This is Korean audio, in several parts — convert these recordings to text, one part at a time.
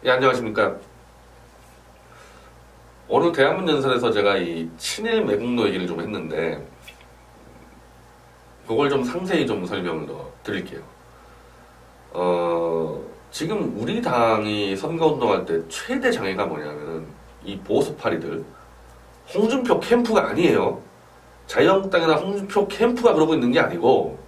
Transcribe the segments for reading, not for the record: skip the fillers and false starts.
예, 안녕하십니까. 오늘 대한문 연설에서 제가 이 친일 매국노 얘기를 좀 했는데, 그걸 좀 상세히 좀 설명을 더 드릴게요. 지금 우리 당이 선거운동할 때 최대 장애가 뭐냐면은, 이 보수파리들, 홍준표 캠프가 아니에요. 자유한국당이나 홍준표 캠프가 그러고 있는 게 아니고,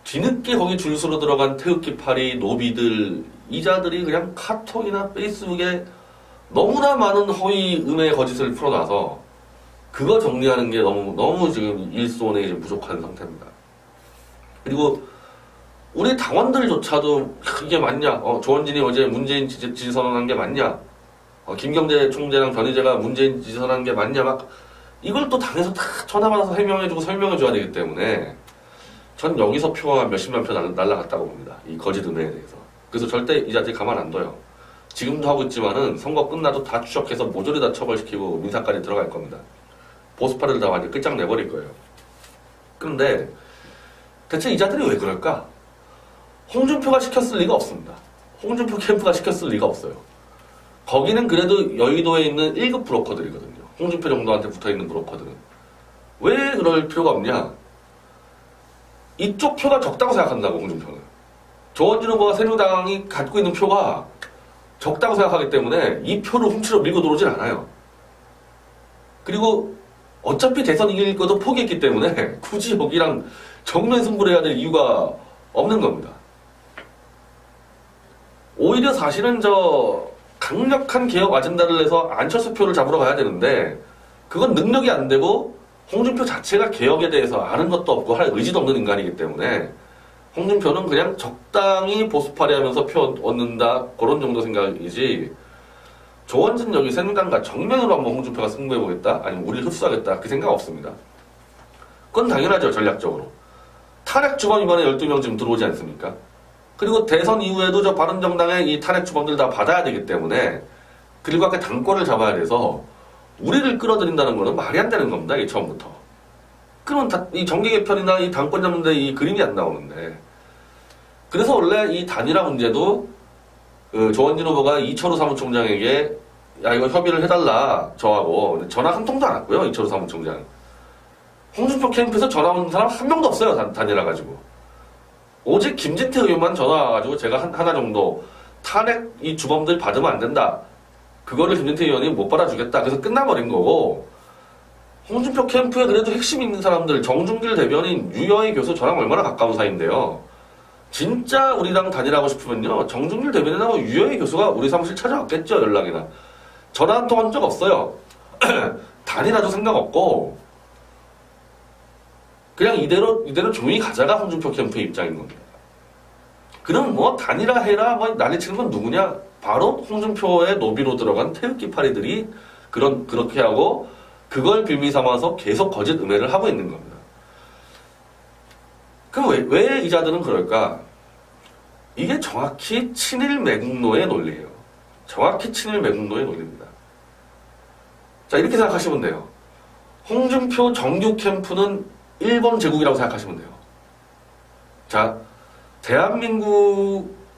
뒤늦게 거기 줄서로 들어간 태극기파리, 노비들, 이자들이 그냥 카톡이나 페이스북에 너무나 많은 허위 음해 거짓을 풀어놔서 그거 정리하는 게 너무 지금 일손에 이제 부족한 상태입니다. 그리고 우리 당원들조차도 이게 맞냐? 조원진이 어제 문재인 지지 선언한 게 맞냐? 김경재 총재랑 변희재가 문재인 지지 선언한 게 맞냐? 막 이걸 또 당에서 다 전화받아서 해명해주고 설명해줘야 되기 때문에 전 여기서 표가 몇십만 표 날라갔다고 봅니다. 이 거짓 음해에 대해서. 그래서 절대 이 자들 가만 안 둬요. 지금도 하고 있지만은 선거 끝나도 다 추적해서 모조리 다 처벌시키고 민사까지 들어갈 겁니다. 보수파를 다 완전 끝장내버릴 거예요. 그런데 대체 이 자들이 왜 그럴까? 홍준표가 시켰을 리가 없습니다. 홍준표 캠프가 시켰을 리가 없어요. 거기는 그래도 여의도에 있는 1급 브로커들이거든요. 홍준표 정도한테 붙어있는 브로커들은. 왜 그럴 필요가 없냐? 이쪽 표가 적다고 생각한다고, 홍준표는. 조원진 후보가 새누리당이 갖고 있는 표가 적다고 생각하기 때문에 이 표를 훔치러 밀고 들어오진 않아요. 그리고 어차피 대선 이길 것도 포기했기 때문에 굳이 여기랑 정면 승부를 해야 될 이유가 없는 겁니다. 오히려 사실은 강력한 개혁 아젠다를 내서 안철수 표를 잡으러 가야 되는데 그건 능력이 안 되고 홍준표 자체가 개혁에 대해서 아는 것도 없고 할 의지도 없는 인간이기 때문에 홍준표는 그냥 적당히 보수파리 하면서 표 얻는다 그런 정도 생각이지 조원진 여기 새누리당과 정면으로 한번 홍준표가 승부해보겠다? 아니면 우리를 흡수하겠다? 그 생각 없습니다. 그건 당연하죠, 전략적으로. 탄핵 주범 이번에 12명 지금 들어오지 않습니까? 그리고 대선 이후에도 저 바른정당의 이 탄핵 주범들 다 받아야 되기 때문에 그리고 아까 당권을 잡아야 돼서 우리를 끌어들인다는 거는 말이 안 되는 겁니다, 이게 처음부터. 그러면 이 정계 개편이나 이 당권 잡는데 이 그림이 안 나오는데. 그래서 원래 이 단일화 문제도 조원진 후보가 이철우 사무총장에게 야 이거 협의를 해달라 저하고 전화 한 통도 안 왔고요. 이철우 사무총장. 홍준표 캠프에서 전화 온 사람 한 명도 없어요. 단일화 가지고. 오직 김진태 의원만 전화 와가지고 제가 하나 정도 탄핵 이 주범들 받으면 안 된다. 그거를 김진태 의원이 못 받아주겠다. 그래서 끝나버린 거고 홍준표 캠프에 그래도 핵심 있는 사람들 정준길 대변인 유여희 교수 저랑 얼마나 가까운 사이인데요. 진짜 우리랑 단일하고 싶으면요. 정준길 대변인하고 유여희 교수가 우리 사무실 찾아왔겠죠. 연락이나. 전화 한 통 한 적 없어요. 단일화도 생각 없고 그냥 이대로 조용히 가자가 홍준표 캠프의 입장인 겁니다. 그럼 뭐 단일화 해라 뭐 난리치는 건 누구냐? 바로 홍준표의 노비로 들어간 태극기파리들이 그렇게 하고 그걸 빌미 삼아서 계속 거짓 음해를 하고 있는 겁니다. 그럼 왜 이자들은 그럴까? 이게 정확히 친일 매국노의 논리예요. 정확히 친일 매국노의 논리입니다. 자, 이렇게 생각하시면 돼요. 홍준표 정규 캠프는 일본 제국이라고 생각하시면 돼요. 자,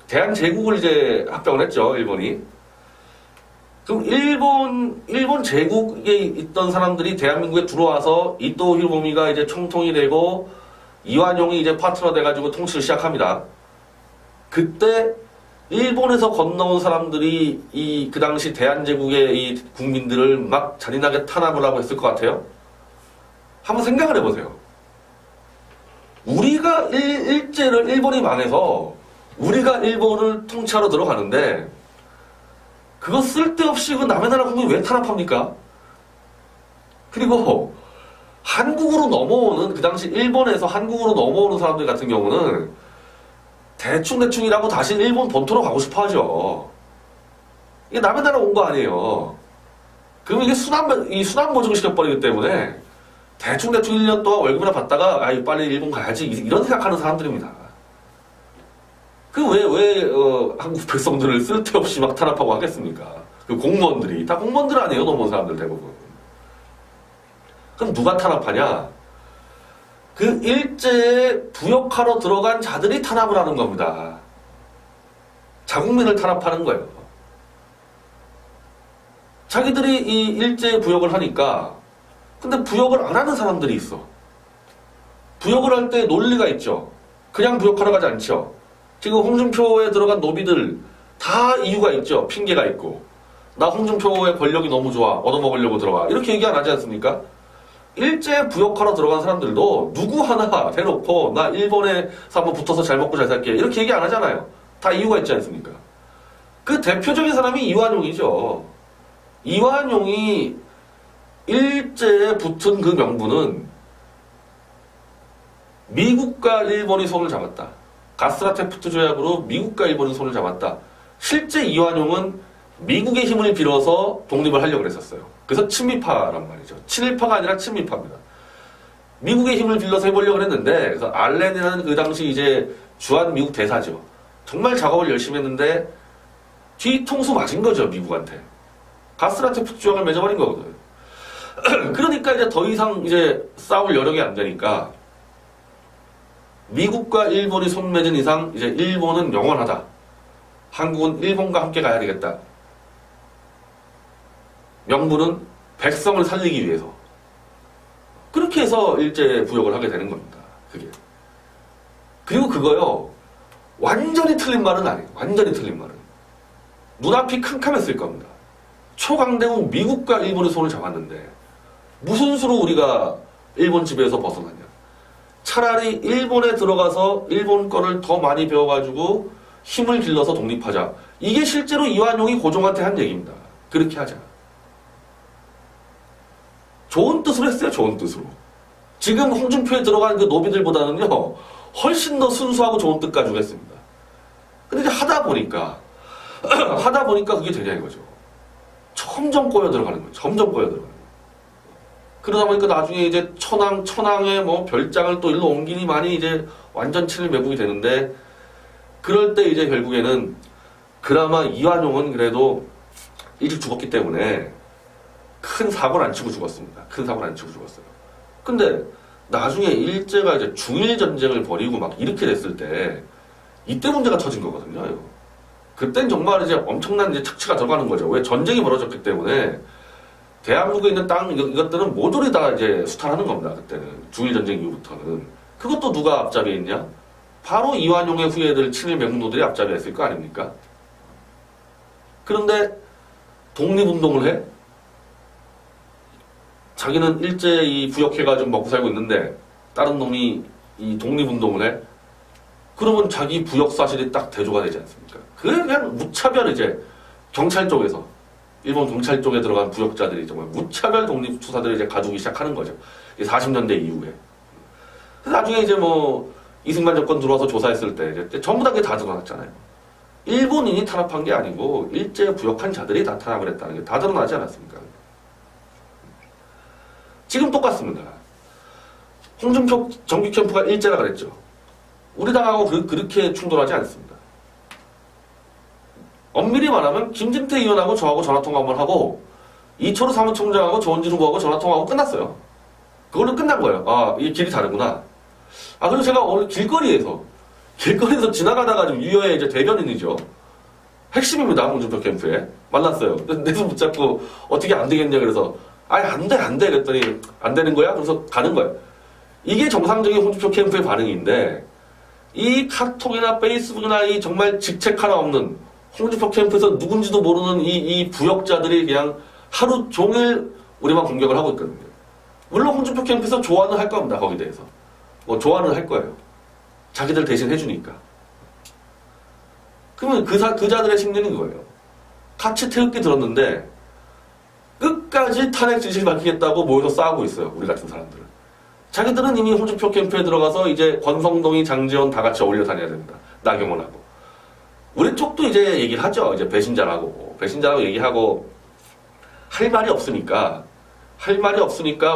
대한제국을 이제 합병을 했죠, 일본이. 그럼 일본 제국에 있던 사람들이 대한민국에 들어와서 이토 히로부미가 이제 총통이 되고 이완용이 이제 파트너 돼가지고 통치를 시작합니다. 그때 일본에서 건너온 사람들이 그 당시 대한제국의 이 국민들을 막 잔인하게 탄압을 하고 했을 것 같아요? 한번 생각을 해보세요. 우리가 일제를 일본이 망해서 우리가 일본을 통치하러 들어가는데 그거 쓸데없이 그 남의 나라 국민 왜 탄압합니까? 그리고 한국으로 넘어오는 그 당시 일본에서 한국으로 넘어오는 사람들 같은 경우는 대충이라고 다시 일본 본토로 가고 싶어 하죠. 이게 남의 나라 온 거 아니에요. 그러면 이게 순환 보증을 시켜버리기 때문에 대충 1년 동안 월급이나 받다가 빨리 일본 가야지 이런 생각하는 사람들입니다. 왜 한국 백성들을 쓸데없이 막 탄압하고 하겠습니까? 그 공무원들이 다 공무원들 아니에요, 넘어온 사람들 대부분. 그럼 누가 탄압하냐? 그 일제에 부역하러 들어간 자들이 탄압을 하는 겁니다. 자국민을 탄압하는 거예요. 자기들이 이 일제 부역을 하니까 근데 부역을 안 하는 사람들이 있어. 부역을 할 때 논리가 있죠. 그냥 부역하러 가지 않죠. 지금 홍준표에 들어간 노비들 다 이유가 있죠. 핑계가 있고. 나 홍준표의 권력이 너무 좋아. 얻어먹으려고 들어가. 이렇게 얘기 안 하지 않습니까? 일제 부역하러 들어간 사람들도 누구 하나 대놓고 나 일본에서 한번 붙어서 잘 먹고 잘 살게. 이렇게 얘기 안 하잖아요. 다 이유가 있지 않습니까? 그 대표적인 사람이 이완용이죠. 이완용이 일제에 붙은 그 명분은 미국과 일본이 손을 잡았다. 가스라테프트 조약으로 미국과 일본이 손을 잡았다. 실제 이완용은 미국의 힘을 빌어서 독립을 하려고 했었어요. 그래서 친미파란 말이죠. 친일파가 아니라 친미파입니다. 미국의 힘을 빌려서 해보려고 했는데, 그래서 알렌이라는 그 당시 이제 주한 미국 대사죠. 정말 작업을 열심히 했는데 뒤통수 맞은 거죠, 미국한테. 가스라테프트 조약을 맺어버린 거거든. 그러니까 이제 더 이상 이제 싸울 여력이 안 되니까 미국과 일본이 손 맺은 이상 이제 일본은 영원하다. 한국은 일본과 함께 가야 되겠다. 명분은 백성을 살리기 위해서. 그렇게 해서 일제 부역을 하게 되는 겁니다. 그게. 그리고 그거요. 완전히 틀린 말은 아니에요. 완전히 틀린 말은. 눈앞이 캄캄했을 겁니다. 초강대국 미국과 일본의 손을 잡았는데 무슨 수로 우리가 일본 지배에서 벗어나냐. 차라리 일본에 들어가서 일본 거를 더 많이 배워가지고 힘을 길러서 독립하자. 이게 실제로 이완용이 고종한테 한 얘기입니다. 그렇게 하자. 좋은 뜻으로 했어요. 좋은 뜻으로. 지금 홍준표에 들어간 그 노비들보다는요. 훨씬 더 순수하고 좋은 뜻 가지고 했습니다. 근데 이제 하다 보니까 그게 되냐 이거죠. 점점 꼬여 들어가는 거예요. 점점 꼬여 들어가는 거예요. 그러다 보니까 나중에 이제 천황의 뭐 별장을 또 일로 옮기니 많이 이제 완전 친일매국이 되는데 그럴 때 이제 결국에는 그나마 이완용은 그래도 일찍 죽었기 때문에 큰 사고를 안 치고 죽었습니다. 큰 사고를 안 치고 죽었어요. 근데 나중에 일제가 이제 중일 전쟁을 벌이고 막 이렇게 됐을 때 이때 문제가 터진 거거든요. 이거. 그땐 정말 이제 엄청난 이제 착취가 들어가는 거죠. 왜 전쟁이 벌어졌기 때문에 대한민국에 있는 땅 이것들은 모조리 다 이제 수탈하는 겁니다. 그때는 중일 전쟁 이후부터는 그것도 누가 앞잡이에 있냐? 바로 이완용의 후예들 친일 매국노들이 앞잡이에 있을 거 아닙니까? 그런데 독립운동을 해? 자기는 일제 이 부역해가지고 먹고 살고 있는데 다른 놈이 이 독립운동을 해? 그러면 자기 부역 사실이 딱 대조가 되지 않습니까? 그냥 무차별 이제 경찰 쪽에서 일본 경찰 쪽에 들어간 부역자들이 정말 무차별 독립 투사들을 이제 가두기 시작하는 거죠. 40년대 이후에. 나중에 이제 뭐 이승만 정권 들어와서 조사했을 때 이제 전부 다 그게 다 드러났잖아요. 일본인이 탄압한 게 아니고 일제 부역한 자들이 다 탄압을 했다는 게 다 드러나지 않았습니까? 지금 똑같습니다. 홍준표 정규 캠프가 일제라 그랬죠. 우리 당하고 그렇게 충돌하지 않습니다. 엄밀히 말하면 김진태 의원하고 저하고 전화통화 한번 하고 이철우 사무총장하고 조원진 후보하고 전화통화하고 끝났어요. 그걸로 끝난 거예요. 아, 이게 길이 다르구나. 아, 그리고 제가 오늘 길거리에서 지나가다가 좀 유여의 이제 대변인이죠. 핵심입니다. 홍준표 캠프에. 만났어요. 내 손 붙잡고 어떻게 안 되겠냐 그래서 아니 안 돼 그랬더니 안 되는 거야? 그래서 가는 거예요. 이게 정상적인 홍준표 캠프의 반응인데 이 카톡이나 페이스북이나 이 정말 직책 하나 없는 홍준표 캠프에서 누군지도 모르는 이 부역자들이 그냥 하루 종일 우리만 공격을 하고 있거든요. 물론 홍준표 캠프에서 조언을 할 겁니다. 거기에 대해서. 뭐 조언을 할 거예요. 자기들 대신 해주니까. 그러면 그 자들의 심리는 그거예요. 같이 태극기 들었는데 끝까지 탄핵 지시를 밝히겠다고 모여서 싸우고 있어요. 우리 같은 사람들은. 자기들은 이미 홍준표 캠프에 들어가서 이제 권성동이 장지원 다 같이 어울려 다녀야 됩니다. 나경원하고. 우리 쪽도 이제 얘기를 하죠. 이제 배신자라고 얘기하고 할 말이 없으니까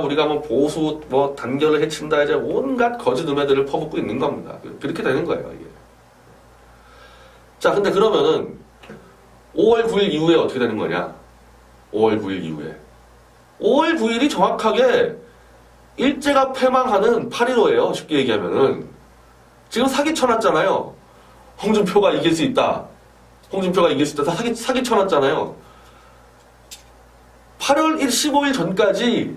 우리가 뭐 보수 뭐 단결을 해친다 이제 온갖 거짓 음해들을 퍼붓고 있는 겁니다. 그렇게 되는 거예요, 이게. 자, 근데 그러면은 5월 9일 이후에 어떻게 되는 거냐? 5월 9일 이후에. 5월 9일이 정확하게 일제가 패망하는 8.15예요. 쉽게 얘기하면은. 지금 사기 쳐놨잖아요. 홍준표가 이길 수 있다. 다 사기 쳐놨잖아요. 8월 15일 전까지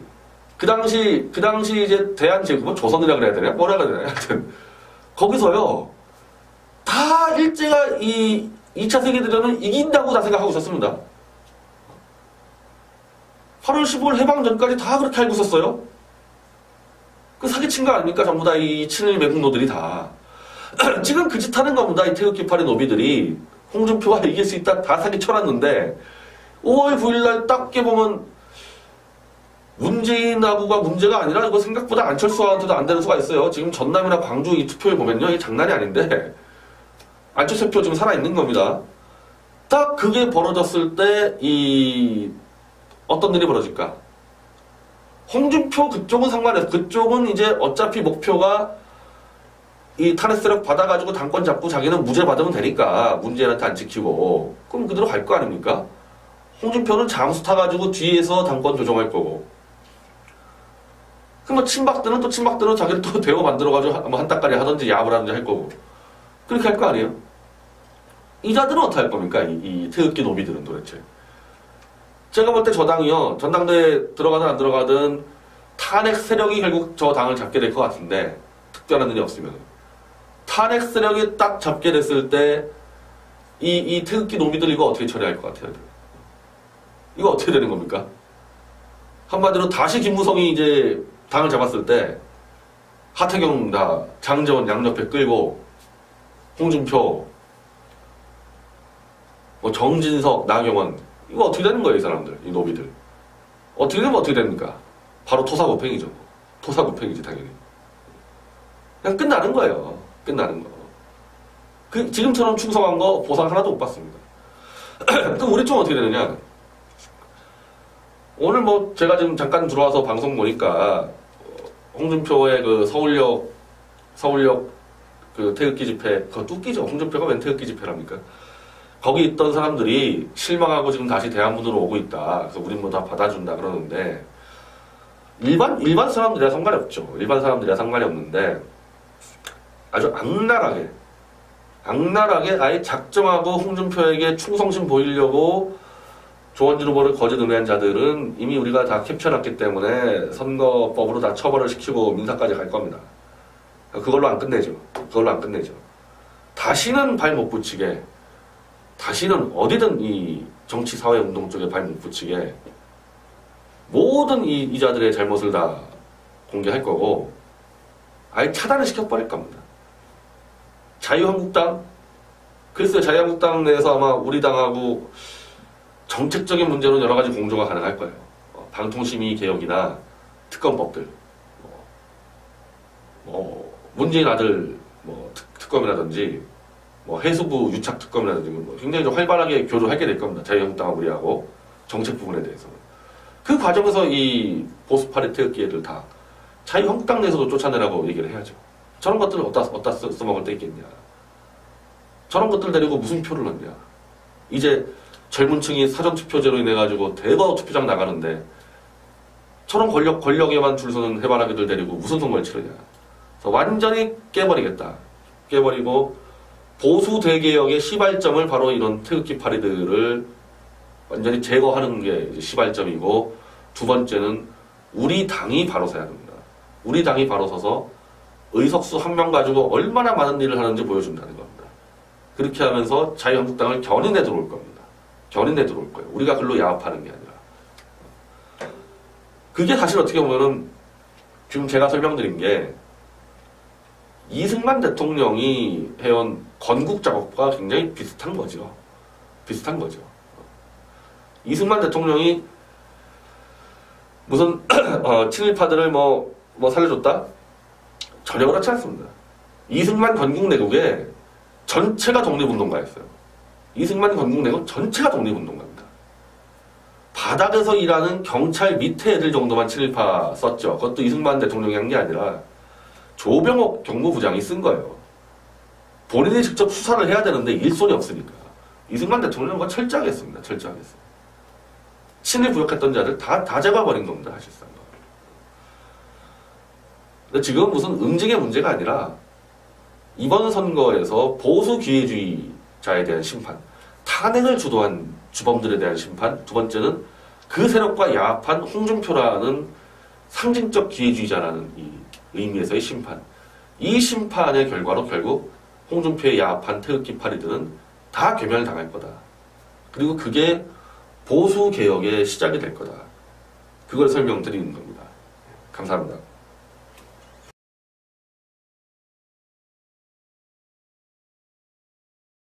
그 당시 이제 대한제국은 조선이라 그래야 되나? 뭐라 그래야 되나? 하여튼 거기서요 다 일제가 이 2차 세계대전을 이긴다고 다 생각하고 있었습니다. 8월 15일 해방 전까지 다 그렇게 알고 있었어요. 그 사기친 거 아닙니까? 전부 다 이 친일 매국노들이 다. 지금 그 짓 하는 겁니다. 이 태극기파리 노비들이. 홍준표가 이길 수 있다 다 사기 쳐놨는데 5월 9일날 딱 깨보면 문재인하고가 문제가 아니라 이거 생각보다 안철수한테도 안 되는 수가 있어요. 지금 전남이나 광주 이 투표를 보면요. 이게 장난이 아닌데 안철수 표 지금 살아있는 겁니다. 딱 그게 벌어졌을 때 어떤 일이 벌어질까? 홍준표 그쪽은 상관없어. 그쪽은 이제 어차피 목표가 이 탄핵 세력 받아가지고 당권 잡고 자기는 무죄 받으면 되니까 문재인한테 안 지키고 그럼 그대로 갈 거 아닙니까? 홍준표는 잠수 타가지고 뒤에서 당권 조정할 거고 그럼 친박들은 또 친박대로 자기를 또 대우 만들어가지고 뭐 한따까리 하든지 야합을 하든지 할 거고 그렇게 할 거 아니에요? 이자들은 어떻게 할 겁니까? 이 태극기 노비들은 도대체. 제가 볼 때 저 당이요. 전당대회 들어가든 안 들어가든 탄핵 세력이 결국 저 당을 잡게 될 것 같은데 특별한 일이 없으면 탄핵 세력이 딱 잡게 됐을 때 이 태극기 노비들 이거 어떻게 처리할 것 같아요? 이거 어떻게 되는 겁니까? 한마디로 다시 김무성이 이제 당을 잡았을 때 하태경 다 장제원 양옆에 끌고 홍준표 뭐 정진석 나경원 이거 어떻게 되는 거예요, 이 사람들, 이 노비들. 어떻게 되면 어떻게 됩니까? 바로 토사구팽이죠. 토사구팽이지, 당연히. 그냥 끝나는 거예요. 끝나는 거. 지금처럼 충성한 거 보상 하나도 못 받습니다. 그럼 우리 좀 어떻게 되느냐? 오늘 뭐 제가 지금 잠깐 들어와서 방송 보니까 홍준표의 그 서울역 그 태극기 집회, 그거 뚝기죠. 홍준표가 웬 태극기 집회랍니까? 거기 있던 사람들이 실망하고 지금 다시 대한문으로 오고 있다. 그래서 우린 뭐 다 받아준다 그러는데 일반 사람들이야 상관이 없죠. 일반 사람들이야 상관이 없는데 아주 악랄하게 아예 작정하고 홍준표에게 충성심 보이려고 조원진 후보를 거짓 은혜한 자들은 이미 우리가 다 캡쳐놨기 때문에 선거법으로 다 처벌을 시키고 민사까지 갈 겁니다. 그걸로 안 끝내죠. 다시는 발 못 붙이게 다시는 어디든 이 정치 사회 운동 쪽에 발 못 붙이게 모든 이 자들의 잘못을 다 공개할 거고 아예 차단을 시켜버릴 겁니다. 자유한국당 글쎄요 자유한국당 내에서 아마 우리 당하고 정책적인 문제로 여러 가지 공조가 가능할 거예요. 방통심의 개혁이나 특검법들 문재인 아들 특검이라든지 해수부 유착 특검이라든지 굉장히 좀 활발하게 교류하게 될 겁니다. 자유한국당하고 우리하고 정책 부분에 대해서는. 그 과정에서 이 보수파리 태극기 애들 다 자유한국당 내에서도 쫓아내라고 얘기를 해야죠. 저런 것들을 어디다 써먹을 데 있겠냐. 저런 것들 데리고 무슨 표를 넣냐. 이제 젊은 층이 사전투표제로 인해가지고 대거 투표장 나가는데 저런 권력에만 줄 서는 해바라기들 데리고 무슨 선거를 치르냐. 그래서 완전히 깨버리겠다. 깨버리고 보수 대개혁의 시발점을 바로 이런 태극기 파리들을 완전히 제거하는 게 이제 시발점이고 두 번째는 우리 당이 바로 서야 됩니다. 우리 당이 바로 서서 의석수 한 명 가지고 얼마나 많은 일을 하는지 보여준다는 겁니다. 그렇게 하면서 자유한국당을 견인해 들어올 겁니다. 견인해 들어올 거예요. 우리가 글로 야합하는 게 아니라. 그게 사실 어떻게 보면은 지금 제가 설명드린 게 이승만 대통령이 해온 건국 작업과 굉장히 비슷한 거죠. 이승만 대통령이 무슨 친일파들을 뭐 살려줬다? 전혀 그렇지 않습니다. 이승만 건국내국의 전체가 독립운동가였어요. 이승만 건국내국 전체가 독립운동가입니다. 바닥에서 일하는 경찰 밑에 애들 정도만 친일파 썼죠. 그것도 이승만 대통령이 한 게 아니라 조병옥 경무부장이 쓴 거예요. 본인이 직접 수사를 해야 되는데 일손이 없으니까. 이승만 대통령은 철저하게 했습니다. 철저하게 했어요. 친일 부역했던 자들 다 제거해버린 겁니다. 사실상. 근데 지금 무슨 응징의 문제가 아니라 이번 선거에서 보수 기회주의자에 대한 심판, 탄핵을 주도한 주범들에 대한 심판, 두 번째는 그 세력과 야합한 홍준표라는 상징적 기회주의자라는 이 의미에서의 심판. 이 심판의 결과로 결국 홍준표에 야합한 태극기 파리들은 다 괴멸당할 거다. 그리고 그게 보수 개혁의 시작이 될 거다. 그걸 설명드리는 겁니다. 감사합니다.